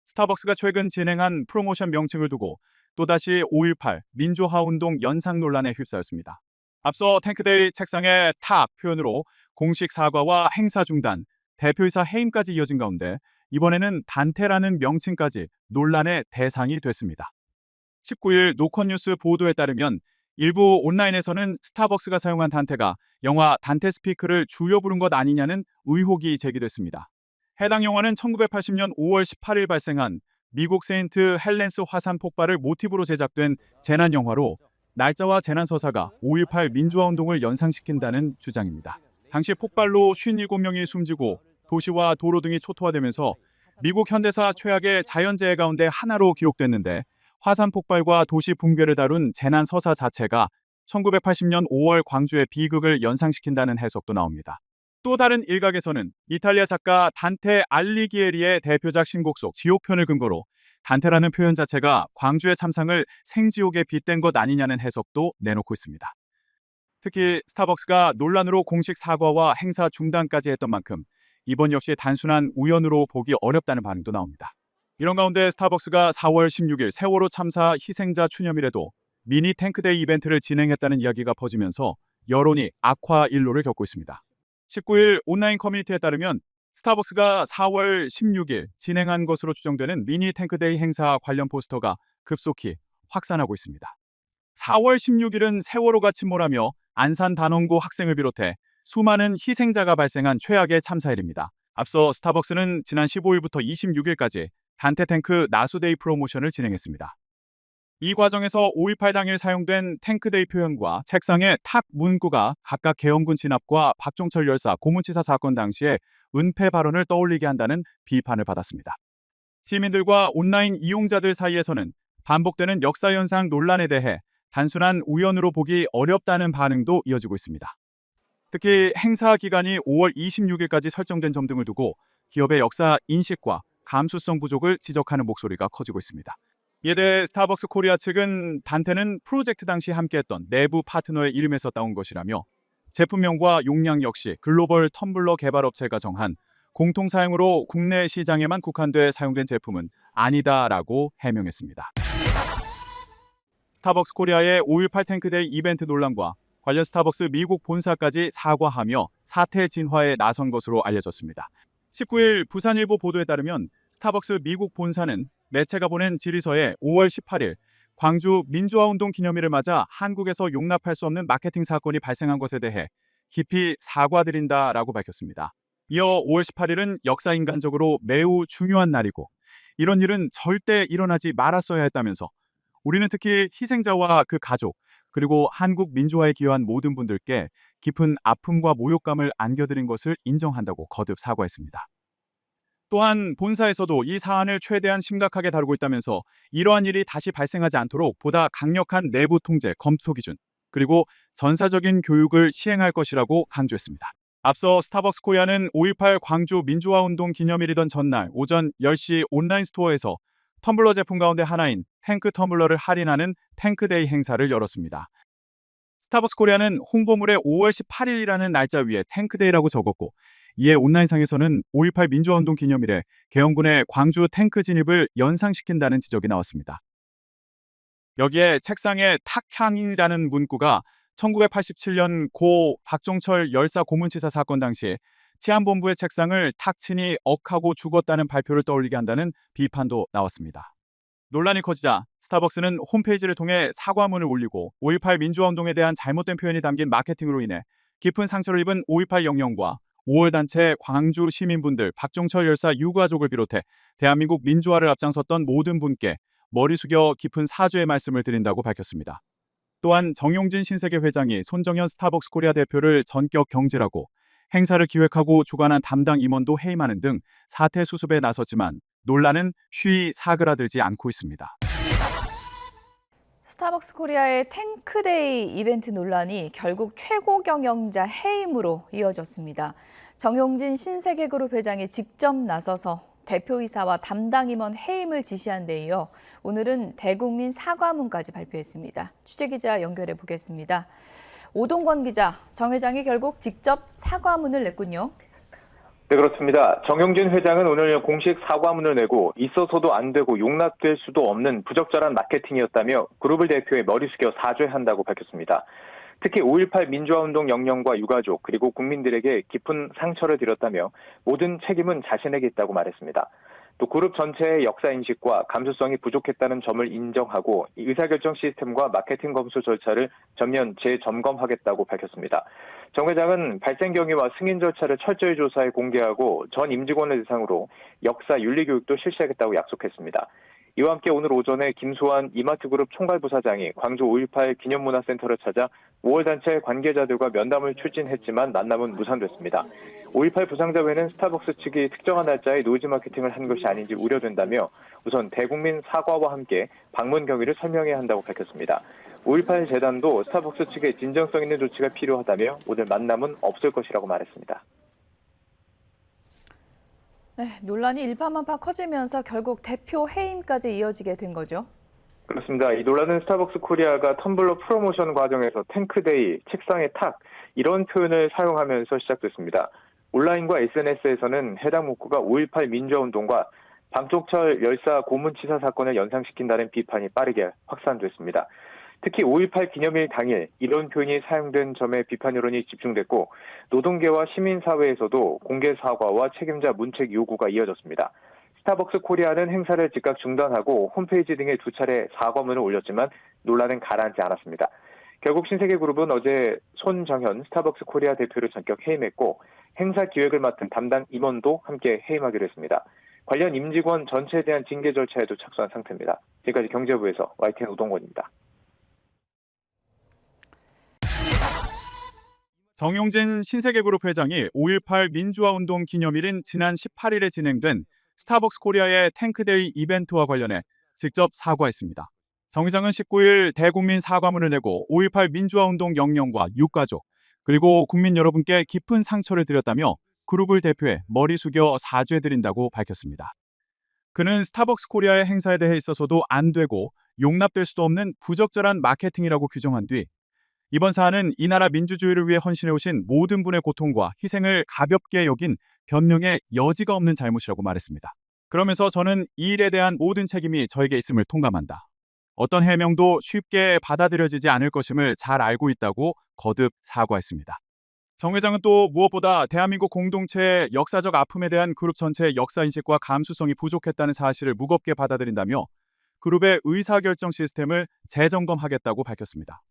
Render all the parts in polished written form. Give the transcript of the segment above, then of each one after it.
스타벅스가 최근 진행한 프로모션 명칭을 두고 또다시 5.18 민주화 운동 연상 논란에 휩싸였습니다. 앞서 탱크데이 책상의 탁 표현으로 공식 사과와 행사 중단, 대표이사 해임까지 이어진 가운데 이번에는 단테라는 명칭까지 논란의 대상이 됐습니다. 19일 노컷뉴스 보도에 따르면 일부 온라인에서는 스타벅스가 사용한 단테가 영화 단테 스피크를 줄여 부른 것 아니냐는 의혹이 제기됐습니다. 해당 영화는 1980년 5월 18일 발생한 미국 세인트 헬렌스 화산 폭발을 모티브로 제작된 재난 영화로 날짜와 재난 서사가 5.18 민주화 운동을 연상시킨다는 주장입니다. 당시 폭발로 57명이 숨지고 도시와 도로 등이 초토화되면서 미국 현대사 최악의 자연재해 가운데 하나로 기록됐는데 화산 폭발과 도시 붕괴를 다룬 재난 서사 자체가 1980년 5월 광주의 비극을 연상시킨다는 해석도 나옵니다. 또 다른 일각에서는 이탈리아 작가 단테 알리기에리의 대표작 신곡 속 지옥편을 근거로 단테라는 표현 자체가 광주의 참상을 생지옥에 빗댄 것 아니냐는 해석도 내놓고 있습니다. 특히 스타벅스가 논란으로 공식 사과와 행사 중단까지 했던 만큼 이번 역시 단순한 우연으로 보기 어렵다는 반응도 나옵니다. 이런 가운데 스타벅스가 4월 16일 세월호 참사 희생자 추념일에도 미니 탱크데이 이벤트를 진행했다는 이야기가 퍼지면서 여론이 악화일로를 겪고 있습니다. 19일 온라인 커뮤니티에 따르면 스타벅스가 4월 16일 진행한 것으로 추정되는 미니 탱크데이 행사 관련 포스터가 급속히 확산하고 있습니다. 4월 16일은 세월호가 침몰하며 안산 단원고 학생을 비롯해 수많은 희생자가 발생한 최악의 참사일입니다. 앞서 스타벅스는 지난 15일부터 26일까지 단테 탱크 나수데이 프로모션을 진행했습니다. 이 과정에서 5.18 당일 사용된 탱크데이 표현과 책상의 탁 문구가 각각 계엄군 진압과 박종철 열사 고문치사 사건 당시의 은폐 발언을 떠올리게 한다는 비판을 받았습니다. 시민들과 온라인 이용자들 사이에서는 반복되는 역사현상 논란에 대해 단순한 우연으로 보기 어렵다는 반응도 이어지고 있습니다. 특히 행사 기간이 5월 26일까지 설정된 점 등을 두고 기업의 역사 인식과 감수성 부족을 지적하는 목소리가 커지고 있습니다. 이에 대해 스타벅스 코리아 측은 단테는 프로젝트 당시 함께했던 내부 파트너의 이름에서 따온 것이라며 제품명과 용량 역시 글로벌 텀블러 개발업체가 정한 공통 사용으로 국내 시장에만 국한돼 사용된 제품은 아니다라고 해명했습니다. 스타벅스 코리아의 5.18 탱크데이 이벤트 논란과 관련 스타벅스 미국 본사까지 사과하며 사태 진화에 나선 것으로 알려졌습니다. 19일 부산일보 보도에 따르면 스타벅스 미국 본사는 매체가 보낸 질의서에 5월 18일 광주 민주화운동 기념일을 맞아 한국에서 용납할 수 없는 마케팅 사건이 발생한 것에 대해 깊이 사과드린다라고 밝혔습니다. 이어 5월 18일은 역사인간적으로 매우 중요한 날이고 이런 일은 절대 일어나지 말았어야 했다면서 우리는 특히 희생자와 그 가족 그리고 한국 민주화에 기여한 모든 분들께 깊은 아픔과 모욕감을 안겨드린 것을 인정한다고 거듭 사과했습니다. 또한 본사에서도 이 사안을 최대한 심각하게 다루고 있다면서 이러한 일이 다시 발생하지 않도록 보다 강력한 내부 통제, 검토 기준, 그리고 전사적인 교육을 시행할 것이라고 강조했습니다. 앞서 스타벅스 코리아는 5.18 광주 민주화운동 기념일이던 전날 오전 10시 온라인 스토어에서 텀블러 제품 가운데 하나인 탱크 텀블러를 할인하는 탱크데이 행사를 열었습니다. 스타벅스 코리아는 홍보물에 5월 18일이라는 날짜 위에 탱크데이라고 적었고 이에 온라인상에서는 5.18 민주화운동 기념일에 계엄군의 광주 탱크 진입을 연상시킨다는 지적이 나왔습니다. 여기에 책상에 탁향이라는 문구가 1987년 고 박종철 열사 고문치사 사건 당시에 치안본부의 책상을 탁친이 억하고 죽었다는 발표를 떠올리게 한다는 비판도 나왔습니다. 논란이 커지자 스타벅스는 홈페이지를 통해 사과문을 올리고 5.18 민주화운동에 대한 잘못된 표현이 담긴 마케팅으로 인해 깊은 상처를 입은 5.18 영령과 5월 단체 광주 시민분들, 박종철 열사 유가족을 비롯해 대한민국 민주화를 앞장섰던 모든 분께 머리 숙여 깊은 사죄의 말씀을 드린다고 밝혔습니다. 또한 정용진 신세계 회장이 손정현 스타벅스 코리아 대표를 전격 경질하고 행사를 기획하고 주관한 담당 임원도 해임하는 등 사태 수습에 나섰지만 논란은 쉬이 사그라들지 않고 있습니다. 스타벅스 코리아의 탱크데이 이벤트 논란이 결국 최고 경영자 해임으로 이어졌습니다. 정용진 신세계그룹 회장이 직접 나서서 대표이사와 담당 임원 해임을 지시한 데 이어 오늘은 대국민 사과문까지 발표했습니다. 취재기자 연결해 보겠습니다. 오동권 기자, 정 회장이 결국 직접 사과문을 냈군요. 네, 그렇습니다. 정영진 회장은 오늘 공식 사과문을 내고 있어서도 안 되고 용납될 수도 없는 부적절한 마케팅이었다며 그룹을 대표해 머리 숙여 사죄한다고 밝혔습니다. 특히 5.18 민주화운동 영령과 유가족 그리고 국민들에게 깊은 상처를 드렸다며 모든 책임은 자신에게 있다고 말했습니다. 또 그룹 전체의 역사인식과 감수성이 부족했다는 점을 인정하고 의사결정 시스템과 마케팅 검수 절차를 전면 재점검하겠다고 밝혔습니다. 정 회장은 발생 경위와 승인 절차를 철저히 조사해 공개하고 전 임직원을 대상으로 역사 윤리 교육도 실시하겠다고 약속했습니다. 이와 함께 오늘 오전에 김소환 이마트그룹 총괄부사장이 광주 5.18 기념문화센터를 찾아 5월 단체 관계자들과 면담을 추진했지만 만남은 무산됐습니다. 5.18 부상자회는 스타벅스 측이 특정한 날짜에 노이즈 마케팅을 한 것이 아닌지 우려된다며 우선 대국민 사과와 함께 방문 경위를 설명해야 한다고 밝혔습니다. 5.18 재단도 스타벅스 측의 진정성 있는 조치가 필요하다며 오늘 만남은 없을 것이라고 말했습니다. 네, 논란이 일파만파 커지면서 결국 대표 해임까지 이어지게 된 거죠. 그렇습니다. 이 논란은 스타벅스 코리아가 텀블러 프로모션 과정에서 탱크데이, 책상의 탁 이런 표현을 사용하면서 시작됐습니다. 온라인과 SNS에서는 해당 문구가 5.18 민주화운동과 박종철 열사 고문치사 사건을 연상시킨다는 비판이 빠르게 확산됐습니다. 특히 5.18 기념일 당일 이런 표현이 사용된 점에 비판 여론이 집중됐고 노동계와 시민사회에서도 공개 사과와 책임자 문책 요구가 이어졌습니다. 스타벅스 코리아는 행사를 즉각 중단하고 홈페이지 등에 두 차례 사과문을 올렸지만 논란은 가라앉지 않았습니다. 결국 신세계그룹은 어제 손정현 스타벅스 코리아 대표를 전격 해임했고 행사 기획을 맡은 담당 임원도 함께 해임하기로 했습니다. 관련 임직원 전체에 대한 징계 절차에도 착수한 상태입니다. 지금까지 경제부에서 YTN 우동권입니다. 정용진 신세계그룹 회장이 5.18 민주화운동 기념일인 지난 18일에 진행된 스타벅스 코리아의 탱크데이 이벤트와 관련해 직접 사과했습니다. 정 회장은 19일 대국민 사과문을 내고 5.18 민주화운동 영령과 유가족 그리고 국민 여러분께 깊은 상처를 드렸다며 그룹을 대표해 머리 숙여 사죄드린다고 밝혔습니다. 그는 스타벅스 코리아의 행사에 대해 있어서도 안 되고 용납될 수도 없는 부적절한 마케팅이라고 규정한 뒤 이번 사안은 이 나라 민주주의를 위해 헌신해 오신 모든 분의 고통과 희생을 가볍게 여긴 변명의 여지가 없는 잘못이라고 말했습니다. 그러면서 저는 이 일에 대한 모든 책임이 저에게 있음을 통감한다. 어떤 해명도 쉽게 받아들여지지 않을 것임을 잘 알고 있다고 거듭 사과했습니다. 정 회장은 또 무엇보다 대한민국 공동체의 역사적 아픔에 대한 그룹 전체의 역사인식과 감수성이 부족했다는 사실을 무겁게 받아들인다며 그룹의 의사결정 시스템을 재점검하겠다고 밝혔습니다.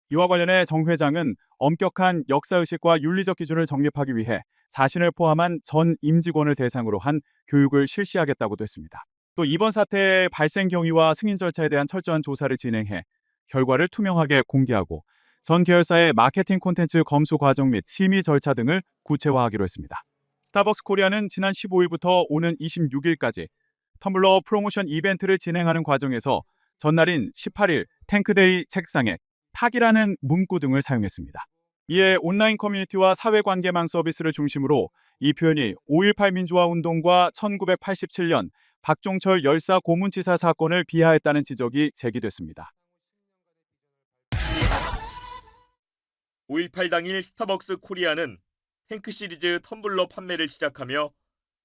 이와 관련해 정 회장은 엄격한 역사의식과 윤리적 기준을 정립하기 위해 자신을 포함한 전 임직원을 대상으로 한 교육을 실시하겠다고도 했습니다. 또 이번 사태의 발생 경위와 승인 절차에 대한 철저한 조사를 진행해 결과를 투명하게 공개하고 전 계열사의 마케팅 콘텐츠 검수 과정 및 심의 절차 등을 구체화하기로 했습니다. 스타벅스 코리아는 지난 15일부터 오는 26일까지 텀블러 프로모션 이벤트를 진행하는 과정에서 전날인 18일 탱크데이 책상에 탁이라는 문구 등을 사용했습니다. 이에 온라인 커뮤니티와 사회관계망 서비스를 중심으로 이 표현이 5.18 민주화운동과 1987년 박종철 열사 고문치사 사건을 비하했다는 지적이 제기됐습니다. 5.18 당일 스타벅스 코리아는 탱크 시리즈 텀블러 판매를 시작하며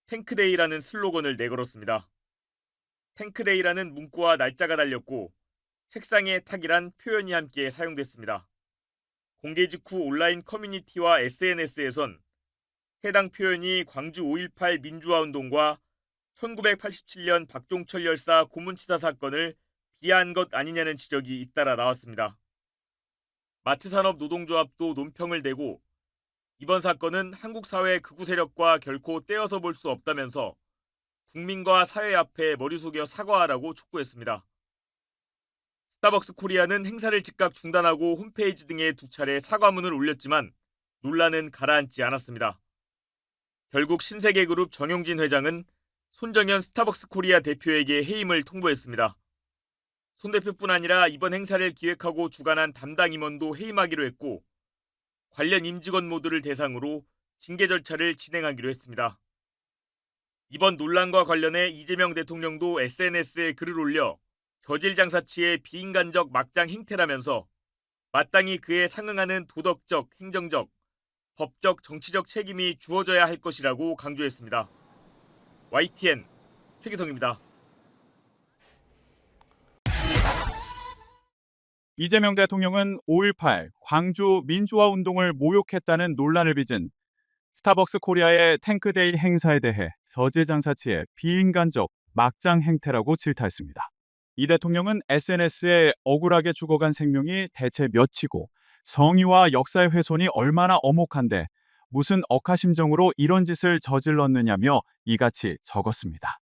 탱크데이라는 슬로건을 내걸었습니다. 탱크데이라는 문구와 날짜가 달렸고 책상에 탁이란 표현이 함께 사용됐습니다. 공개 직후 온라인 커뮤니티와 SNS에선 해당 표현이 광주 5.18 민주화운동과 1987년 박종철 열사 고문치사 사건을 비하한 것 아니냐는 지적이 잇따라 나왔습니다. 마트산업노동조합도 논평을 내고 이번 사건은 한국 사회 극우 세력과 결코 떼어서 볼 수 없다면서 국민과 사회 앞에 머리 숙여 사과하라고 촉구했습니다. 스타벅스 코리아는 행사를 즉각 중단하고 홈페이지 등에 두 차례 사과문을 올렸지만 논란은 가라앉지 않았습니다. 결국 신세계그룹 정용진 회장은 손정현 스타벅스 코리아 대표에게 해임을 통보했습니다. 손 대표뿐 아니라 이번 행사를 기획하고 주관한 담당 임원도 해임하기로 했고 관련 임직원 모두를 대상으로 징계 절차를 진행하기로 했습니다. 이번 논란과 관련해 이재명 대통령도 SNS에 글을 올려 저질 장사치의 비인간적 막장 행태라면서 마땅히 그에 상응하는 도덕적, 행정적, 법적, 정치적 책임이 주어져야 할 것이라고 강조했습니다. YTN 최기성입니다. 이재명 대통령은 5.18 광주 민주화 운동을 모욕했다는 논란을 빚은 스타벅스 코리아의 탱크데이 행사에 대해 서재장사치의 비인간적 막장 행태라고 질타했습니다. 이 대통령은 SNS에 억울하게 죽어간 생명이 대체 몇이고 성의와 역사의 훼손이 얼마나 엄혹한데 무슨 억하심정으로 이런 짓을 저질렀느냐며 이같이 적었습니다.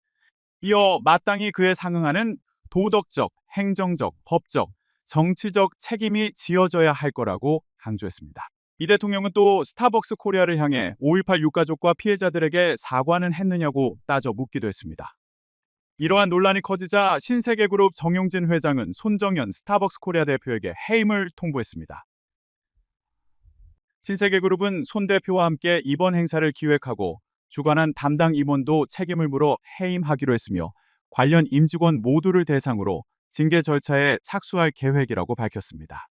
이어 마땅히 그에 상응하는 도덕적, 행정적, 법적, 정치적 책임이 지어져야 할 거라고 강조했습니다. 이 대통령은 또 스타벅스 코리아를 향해 5.18 유가족과 피해자들에게 사과는 했느냐고 따져 묻기도 했습니다. 이러한 논란이 커지자 신세계그룹 정용진 회장은 손정연 스타벅스 코리아 대표에게 해임을 통보했습니다. 신세계그룹은 손 대표와 함께 이번 행사를 기획하고 주관한 담당 임원도 책임을 물어 해임하기로 했으며 관련 임직원 모두를 대상으로 징계 절차에 착수할 계획이라고 밝혔습니다.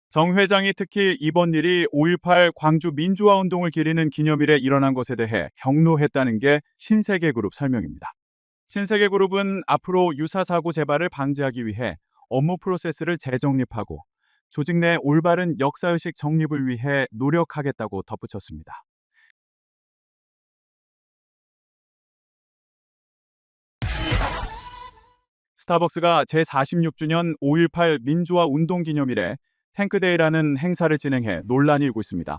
정 회장이 특히 이번 일이 5.18 광주 민주화 운동을 기리는 기념일에 일어난 것에 대해 격노했다는 게 신세계그룹 설명입니다. 신세계그룹은 앞으로 유사사고 재발을 방지하기 위해 업무 프로세스를 재정립하고 조직 내 올바른 역사의식 정립을 위해 노력하겠다고 덧붙였습니다. 스타벅스가 제46주년 5.18 민주화 운동 기념일에 탱크데이라는 행사를 진행해 논란이 일고 있습니다.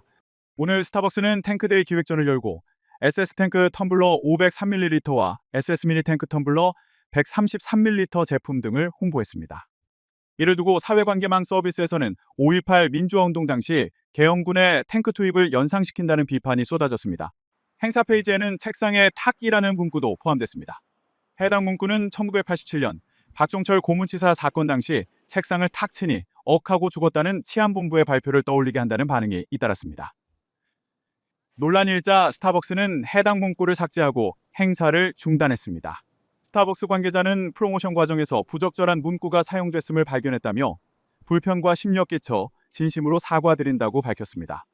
오늘 스타벅스는 탱크데이 기획전을 열고 SS탱크 텀블러 503ml와 SS미니 탱크 텀블러 133ml 제품 등을 홍보했습니다. 이를 두고 사회관계망 서비스에서는 5.18 민주화 운동 당시 계엄군의 탱크 투입을 연상시킨다는 비판이 쏟아졌습니다. 행사 페이지에는 책상에 탁이라는 문구도 포함됐습니다. 해당 문구는 1987년 박종철 고문치사 사건 당시 책상을 탁 치니 억하고 죽었다는 치안본부의 발표를 떠올리게 한다는 반응이 잇따랐습니다. 논란이 일자 스타벅스는 해당 문구를 삭제하고 행사를 중단했습니다. 스타벅스 관계자는 프로모션 과정에서 부적절한 문구가 사용됐음을 발견했다며 불편과 심려 끼쳐 진심으로 사과드린다고 밝혔습니다.